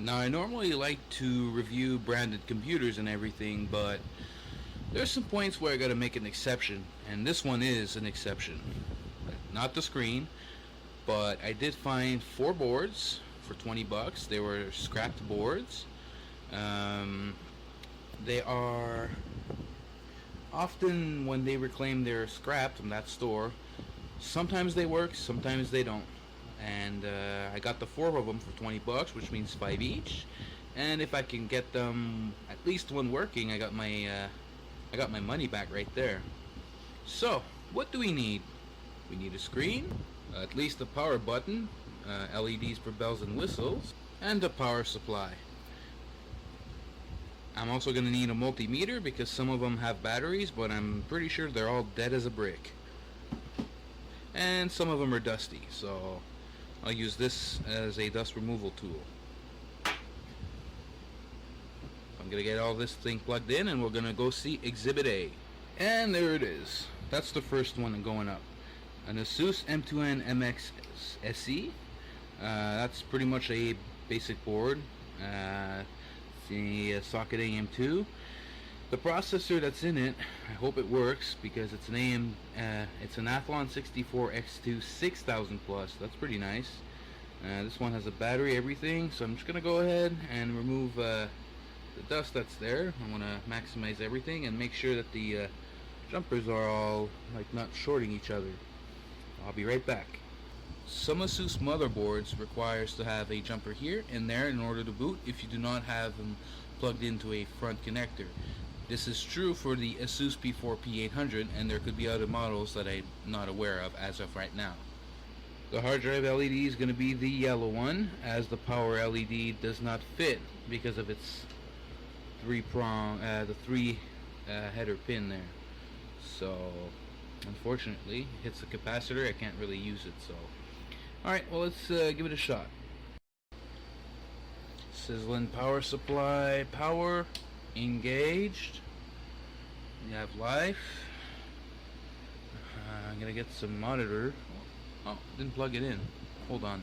Now, I normally like to review branded computers and everything, but there's some points where I gotta make an exception, and this one is an exception. Not the screen, but I did find 4 boards for 20 bucks. They were scrapped boards. They are often, when they reclaim they're scrapped from that store, sometimes they work, sometimes they don't. And I got the 4 of them for 20 bucks, which means 5 each. And if I can get them at least one working, I got my money back right there. So what do we need? We need a screen, at least a power button, LEDs for bells and whistles, and a power supply. I'm also going to need a multimeter because some of them have batteries, but I'm pretty sure they're all dead as a brick. And some of them are dusty, so I'll use this as a dust removal tool. I'm going to get all this thing plugged in and we're going to go see Exhibit A. And there it is. That's the first one going up. An Asus M2N MX SE. That's pretty much a basic board. The socket AM2. The processor that's in it, I hope it works because it's an it's an Athlon 64 X2 6000 plus. That's pretty nice. This one has a battery, everything. So I'm just gonna go ahead and remove the dust that's there. I want to maximize everything and make sure that the jumpers are all like not shorting each other. I'll be right back. Some Asus motherboards requires to have a jumper here and there in order to boot if you do not have them plugged into a front connector. This is true for the Asus P4 P800, and there could be other models that I'm not aware of as of right now. The hard drive LED is going to be the yellow one, as the power LED does not fit because of its three header pin there. So unfortunately, it hits the capacitor. I can't really use it. So alright, well, let's give it a shot. Sizzling power supply, power engaged. We have life. I'm gonna get some monitor. Oh, didn't plug it in. Hold on.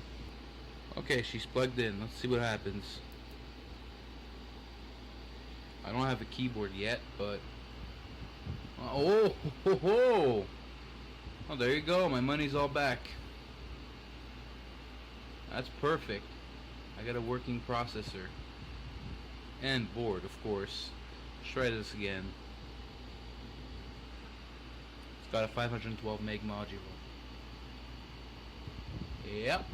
Okay, she's plugged in. Let's see what happens. I don't have a keyboard yet, but oh, there you go. My money's all back. That's perfect. I got a working processor and board, of course. Let's try this again. It's got a 512 meg module. Yep.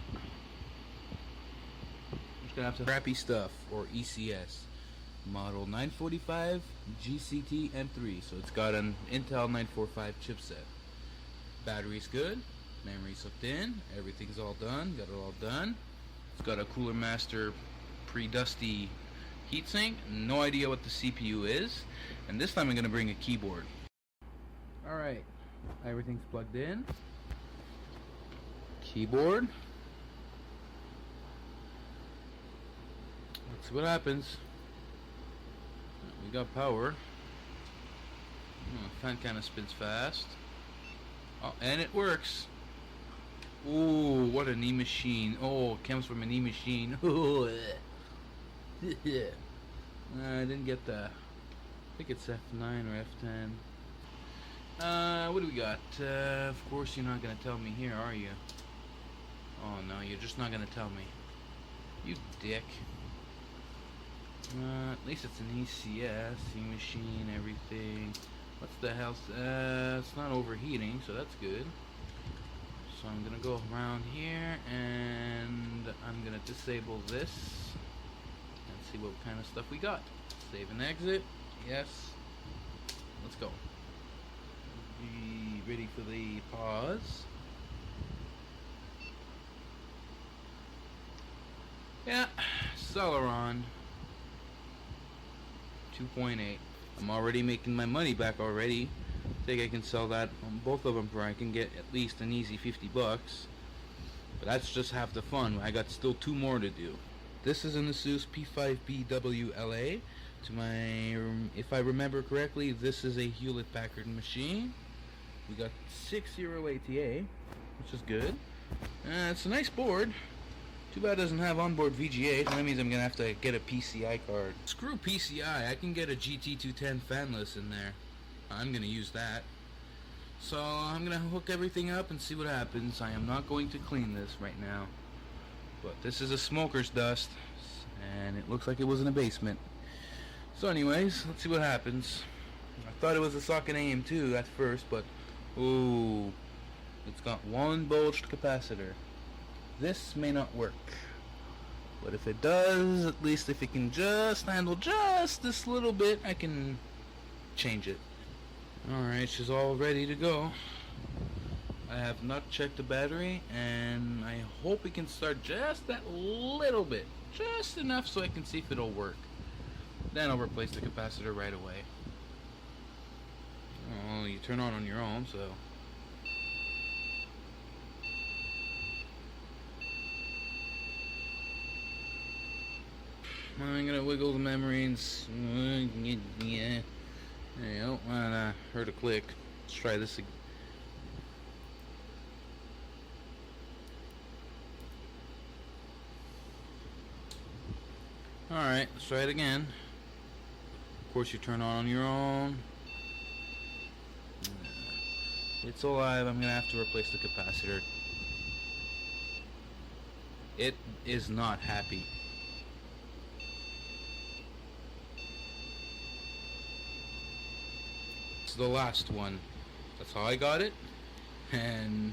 I'm just gonna have to crappy stuff, or ECS, model 945 GCT M3. So it's got an Intel 945 chipset. Battery's good. Memory's hooked in. Everything's all done. Got it all done. It's got a Cooler Master pre-dusty heatsink. No idea what the CPU is. And this time I'm going to bring a keyboard. Alright. Everything's plugged in. Keyboard. Let's see what happens. We got power. Fan kind of spins fast. Oh, and it works. Ooh, what a knee machine. Oh, it comes from a knee machine. I didn't get that. I think it's F9 or F10. What do we got? Of course you're not going to tell me here, are you? Oh no, you're just not going to tell me. You dick. At least it's an ECS, machine, everything. What's the hell? It's not overheating, so that's good. So I'm gonna go around here and I'm gonna disable this and see what kind of stuff we got. Save and exit. Yes. Let's go. Be ready for the pause. Yeah, Celeron 2.8. I'm already making my money back already. I think I can sell that on both of them for I can get at least an easy 50 bucks. But that's just half the fun. I got still 2 more to do. This is an Asus P5BWLA. To my, if I remember correctly, this is a Hewlett Packard machine. We got 60 ATA, which is good. It's a nice board. Too bad it doesn't have onboard VGA, so that means I'm going to have to get a PCI card. Screw PCI, I can get a GT210 fanless in there. I'm going to use that. So I'm going to hook everything up and see what happens. I am not going to clean this right now. But this is a smoker's dust, and it looks like it was in a basement. So anyways, let's see what happens. I thought it was a socket AM2 at first, but ooh, it's got one bulged capacitor. This may not work, but if it does, at least if it can just handle just this little bit, I can change it. Alright, she's all ready to go. I have not checked the battery, and I hope it can start just that little bit, just enough so I can see if it'll work. Then I'll replace the capacitor right away. Oh, you turn on your own, so I'm gonna wiggle the memory and yeah. There you go. I heard a click. Let's try this again. Alright, let's try it again. Of course, you turn on your own. It's alive. I'm gonna have to replace the capacitor. It is not happy. It's the last one. That's how I got it, and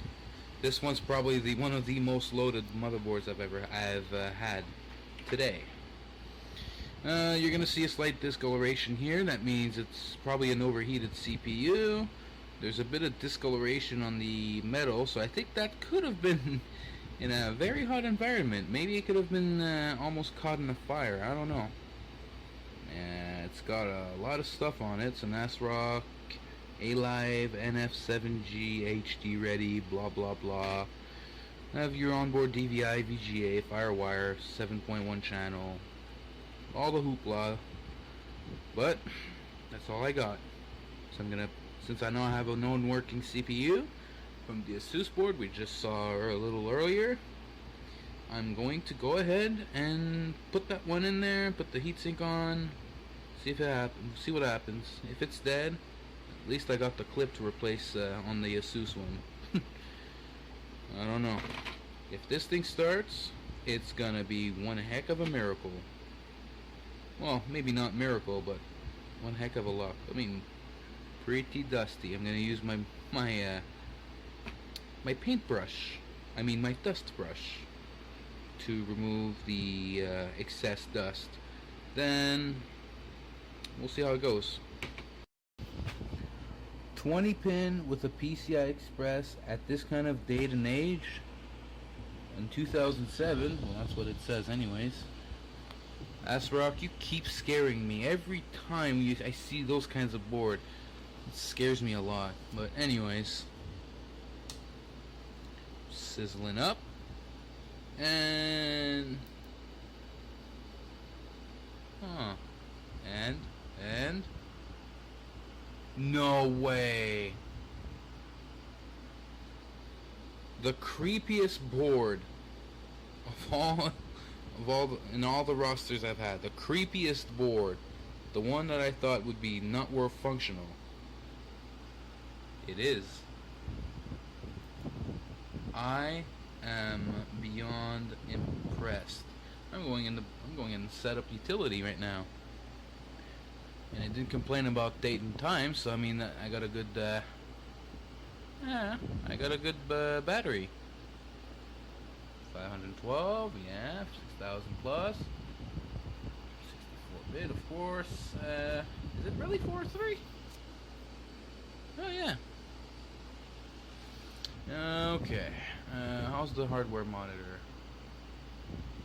this one's probably one of the most loaded motherboards I've had today. You're gonna see a slight discoloration here. That means it's probably an overheated CPU. There's a bit of discoloration on the metal, so I think that could have been in a very hot environment. Maybe it could have been almost caught in a fire. I don't know. It's got a lot of stuff on it. Some ASRock, A-Live, NF7G, HD ready, blah blah blah. Have your onboard DVI, VGA, FireWire, 7.1 channel, all the hoopla. But that's all I got. So I'm gonna, since I know I have a known working CPU from the ASUS board we just saw a little earlier, I'm going to go ahead and put that one in there, put the heatsink on, see if it happens, see what happens. If it's dead, at least I got the clip to replace on the ASUS one. I don't know. If this thing starts, it's gonna be one heck of a miracle. Well, maybe not miracle, but one heck of a luck. I mean, pretty dusty. I'm gonna use my paintbrush. I mean my dust brush to remove the excess dust. Then we'll see how it goes. 20 pin with a PCI Express at this kind of date and age in 2007. Well, that's what it says anyways. ASRock, you keep scaring me every time I see those kinds of board. It scares me a lot. But anyways, sizzling up, and and no way. The creepiest board of all in all the rosters I've had, the creepiest board, the one that I thought would be not worth functional. It is. I am beyond impressed. I'm going in setup utility right now, and I didn't complain about date and time, so I mean I got a good battery. 512, yeah, 6,000 plus, 64-bit, of course. Is it really 4.3? Oh yeah. Okay. How's the hardware monitor?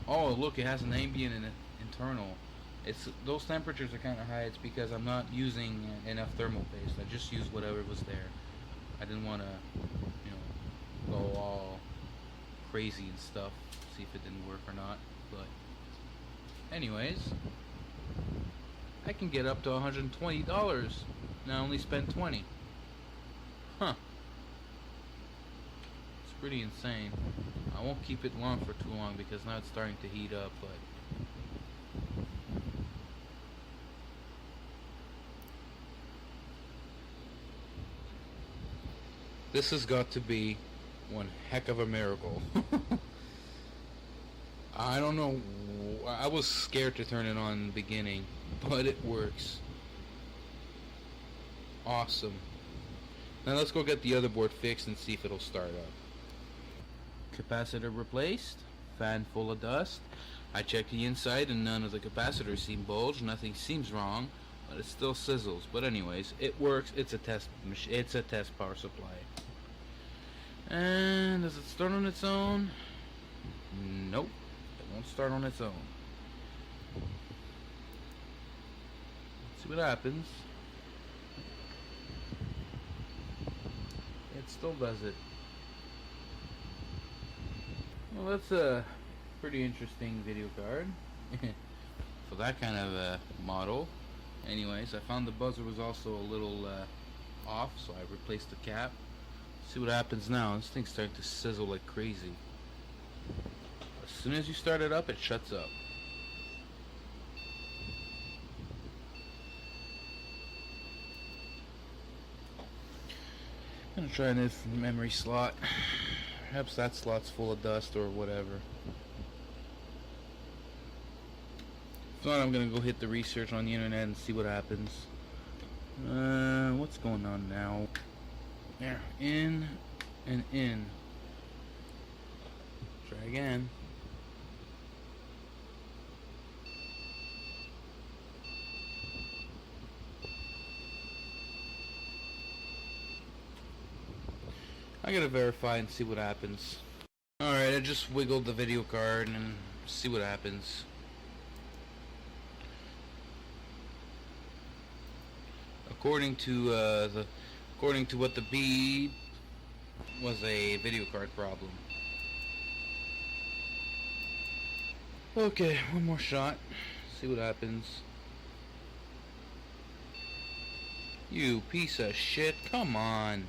Oh, look, it has an ambient and an internal. Those temperatures are kind of high. It's because I'm not using enough thermal paste. I just used whatever was there. I didn't want to, go all crazy and stuff, see if it didn't work or not. But anyways, I can get up to $120 and I only spent $20. Huh. It's pretty insane. I won't keep it long for too long because now it's starting to heat up, but this has got to be one heck of a miracle. I don't know, I was scared to turn it on in the beginning, but it works. Awesome. Now let's go get the other board fixed and see if it'll start up. Capacitor replaced, fan full of dust. I checked the inside and none of the capacitors seem bulged, nothing seems wrong, but it still sizzles. But anyways, it works. It's a test power supply. And does it start on its own? Nope, it won't start on its own. Let's see what happens. It still does it. Well, that's a pretty interesting video card for that kind of model. Anyways, I found the buzzer was also a little off, so I replaced the cap. See what happens now. This thing's starting to sizzle like crazy. As soon as you start it up, it shuts up. I'm gonna try this memory slot. Perhaps that slot's full of dust or whatever. If not, I'm gonna go hit the research on the internet and see what happens. What's going on now? There, in and in. Try again. I gotta verify and see what happens. Alright, I just wiggled the video card and see what happens. According to what the beep was a video card problem. Okay, one more shot. See what happens. You piece of shit, come on.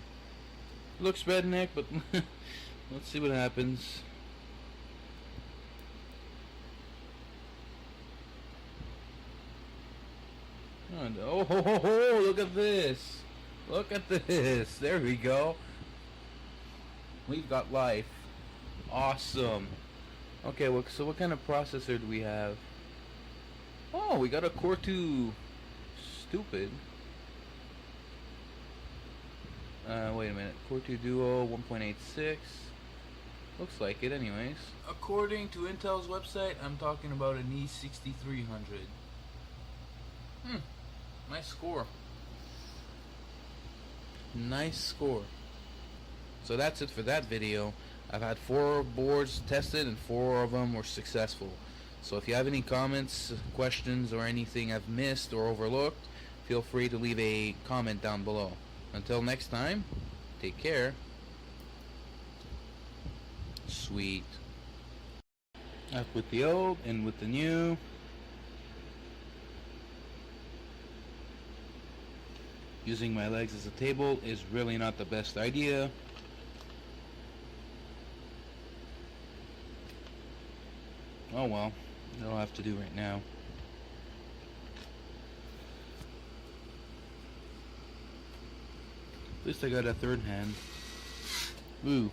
Looks redneck, but let's see what happens. Oh, ho, ho, ho, look at this. Look at this. There we go. We've got life. Awesome. Okay, well, so what kind of processor do we have? Oh, we got a Core 2 Stupid. Wait a minute. Core 2 Duo 1.86. Looks like it anyways. According to Intel's website, I'm talking about an E6300. Nice score. Nice score. So that's it for that video. I've had 4 boards tested and 4 of them were successful. So if you have any comments, questions, or anything I've missed or overlooked, feel free to leave a comment down below. Until next time, take care. Sweet. Up with the old and with the new. Using my legs as a table is really not the best idea. Oh well, that'll have to do right now. At least I got a third hand. Ooh.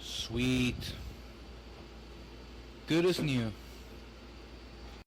Sweet. Good as new.